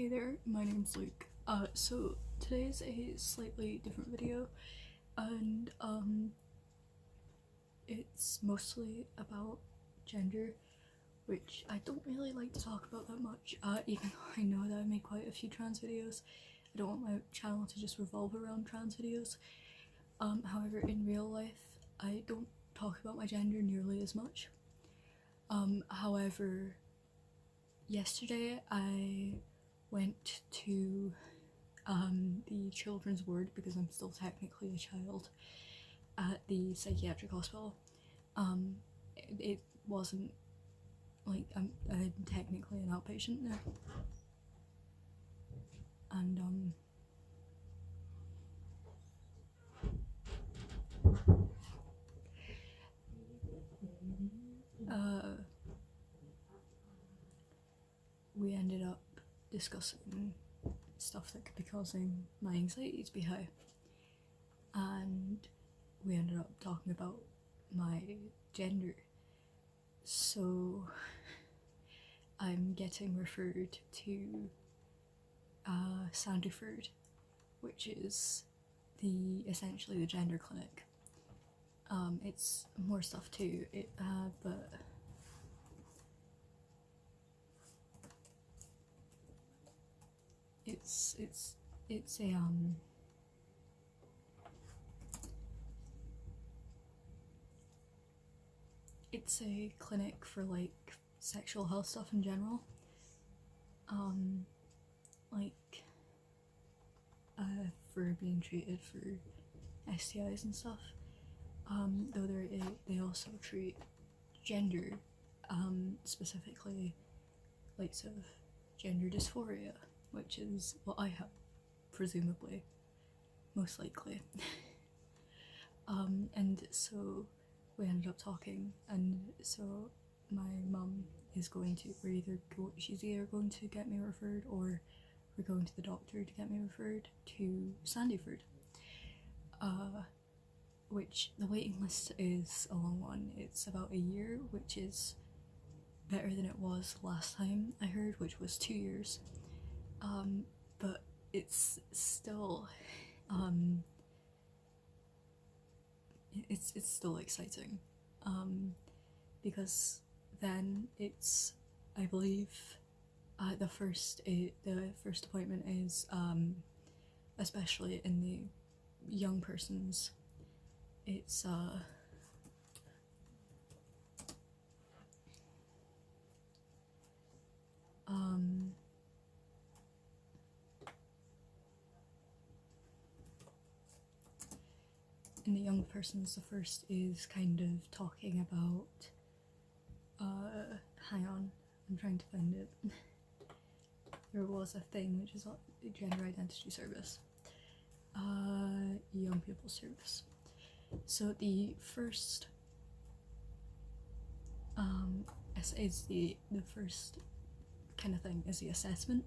Hey there, my name's Luke. So today's a slightly different video, and it's mostly about gender, which I don't really like to talk about that much, even though I know that I make quite a few trans videos. I don't want my channel to just revolve around trans videos. However, in real life, I don't talk about my gender nearly as much. However, yesterday I went to the children's ward, because I'm still technically a child, at the psychiatric hospital. It wasn't like I'm technically an outpatient there, and we ended up discussing stuff that could be causing my anxiety to be high, and we ended up talking about my gender. So I'm getting referred to Sandyford, which is essentially the gender clinic. It's more stuff too, but it's a it's a clinic for like sexual health stuff in general, like for being treated for STIs and stuff. Though they also treat gender, specifically like sort of gender dysphoria, which is what I have, presumably, most likely. And so we ended up talking, and so my mum is going to, she's either going to get me referred, or we're going to the doctor to get me referred to Sandyford. Which the waiting list is a long one. It's about a year, which is better than it was last time I heard, which was 2 years. But it's still, it's still exciting, because then it's, I believe, the first appointment is, especially in the young persons, it's in the young persons, the first is kind of talking about, hang on, I'm trying to find it. There was a thing which is gender identity service, young people service. So the first is the first kind of thing is the assessment,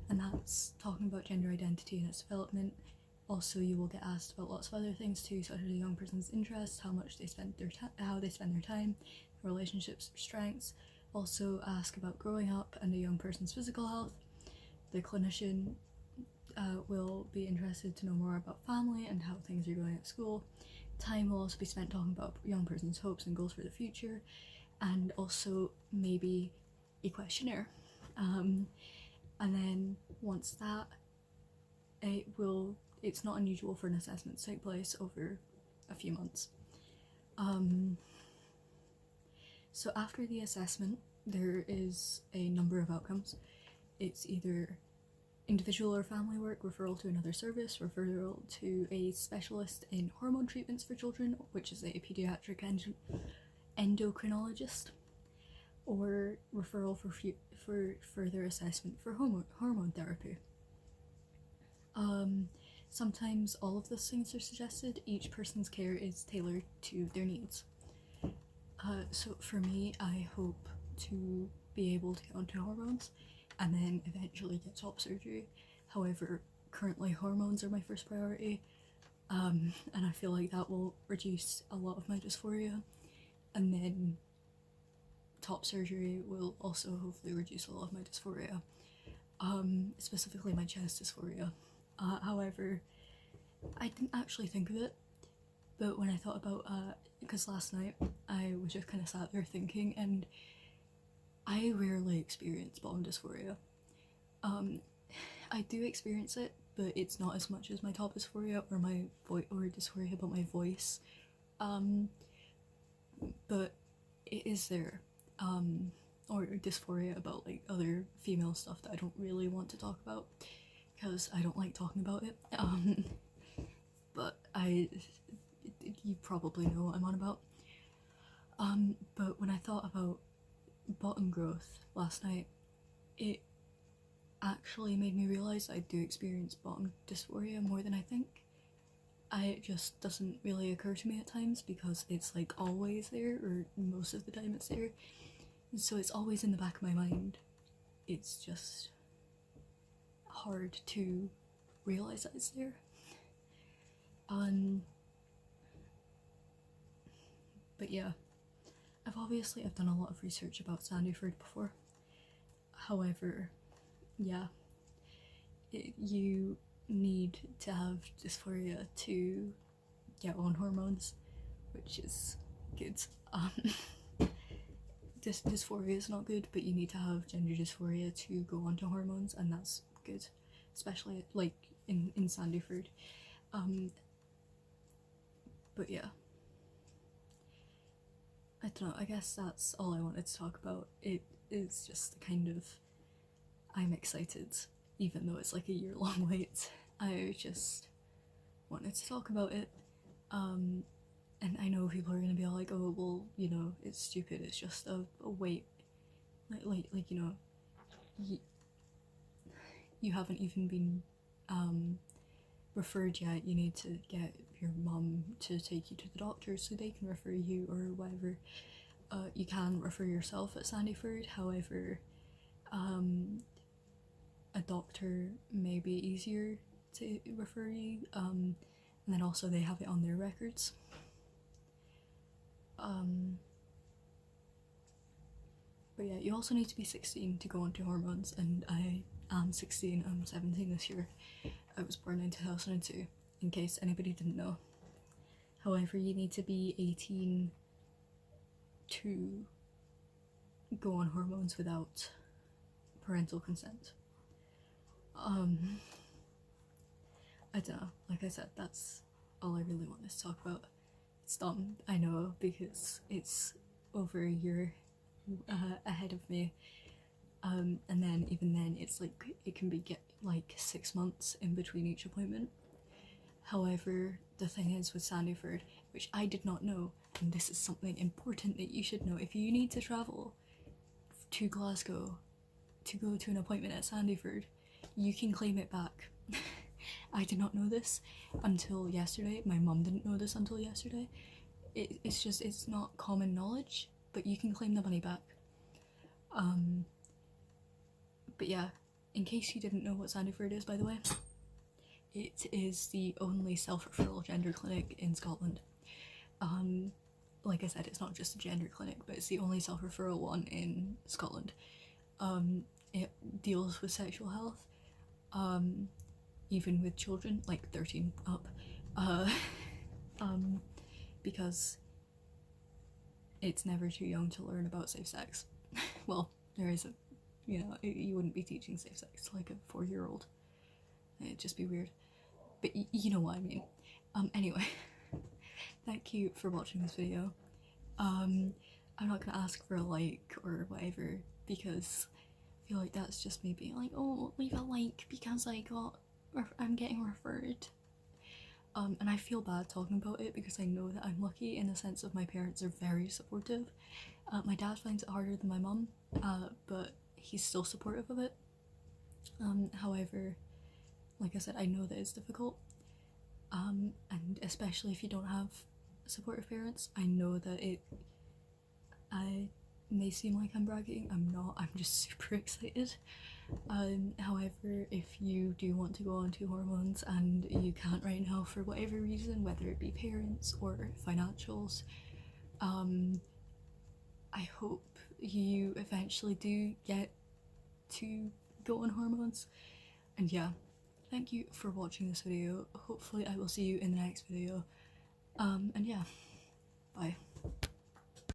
and that's talking about gender identity and its development. Also, you will get asked about lots of other things too, such as a young person's interests, how much they spend how they spend their time, relationships, strengths. Also ask about growing up and a young person's physical health. The clinician will be interested to know more about family and how things are going at school. Time will also be spent talking about a young person's hopes and goals for the future, and also maybe a questionnaire. And then once that, it's not unusual for an assessment to take place over a few months. So after the assessment, there is a number of outcomes. It's either individual or family work, referral to another service, referral to a specialist in hormone treatments for children, which is a pediatric endocrinologist, or referral for further assessment for hormone therapy. Sometimes all of those things are suggested. Each person's care is tailored to their needs. So for me, I hope to be able to get onto hormones and then eventually get top surgery. However, currently hormones are my first priority, and I feel like that will reduce a lot of my dysphoria, and then top surgery will also hopefully reduce a lot of my dysphoria. specifically my chest dysphoria. However, I didn't actually think of it, but when I thought about, because last night I was just kind of sat there thinking, and I rarely experience bottom dysphoria. I do experience it, but it's not as much as my top dysphoria or my or dysphoria about my voice. But it is there. Or dysphoria about like other female stuff that I don't really want to talk about because I don't like talking about it. But you probably know what I'm on about. But when I thought about bottom growth last night, it actually made me realise I do experience bottom dysphoria more than I think. It just doesn't really occur to me at times because it's like always there, or most of the time it's there. And so it's always in the back of my mind. It's just hard to realise that it's there. But yeah, I've done a lot of research about Sandyford before. However, yeah, you need to have dysphoria to get on hormones, which is good. Dysphoria is not good, but you need to have gender dysphoria to go onto hormones, and that's good, especially like in Sandyford. But yeah, I don't know, I guess that's all I wanted to talk about. It is just kind of, I'm excited, even though it's like a year-long wait. I just wanted to talk about it. And I know people are gonna be like, oh, well, you know, it's stupid, it's just a wait. Like you know, you haven't even been referred yet. You need to get your mum to take you to the doctor so they can refer you or whatever. You can refer yourself at Sandyford, however, a doctor may be easier to refer you, and then also they have it on their records. But yeah, you also need to be 16 to go onto hormones, and I am 16, I'm 17 this year. I was born in 2002, in case anybody didn't know. However, you need to be 18 to go on hormones without parental consent. I don't know, like I said, that's all I really wanted to talk about. It's dumb, I know, because it's over a year ahead of me, and then even then it's like it can be like 6 months in between each appointment. However, the thing is with Sandyford, which I did not know, and this is something important that you should know, if you need to travel to Glasgow to go to an appointment at Sandyford, you can claim it back. I did not know this until yesterday. My mum didn't know this until yesterday. It's not common knowledge, but you can claim the money back. But yeah, in case you didn't know what Sandyford is, by the way, it is the only self-referral gender clinic in Scotland. Like I said, it's not just a gender clinic, but it's the only self-referral one in Scotland. It deals with sexual health, even with children, like 13 up, because it's never too young to learn about safe sex. Well, there is you wouldn't be teaching safe sex to like a 4-year-old. It'd just be weird. But you know what I mean. Anyway, thank you for watching this video. I'm not gonna ask for a like or whatever, because I feel like that's just me being like, oh, leave a like because I'm getting referred. And I feel bad talking about it because I know that I'm lucky in the sense of my parents are very supportive. My dad finds it harder than my mum, but he's still supportive of it. However, like I said, I know that it's difficult, and especially if you don't have supportive parents. I know that I may seem like I'm bragging, I'm not, I'm just super excited. However, if you do want to go onto hormones and you can't right now for whatever reason, whether it be parents or financials, I hope you eventually do get to go on hormones. And yeah, thank you for watching this video. Hopefully I will see you in the next video. And yeah, bye.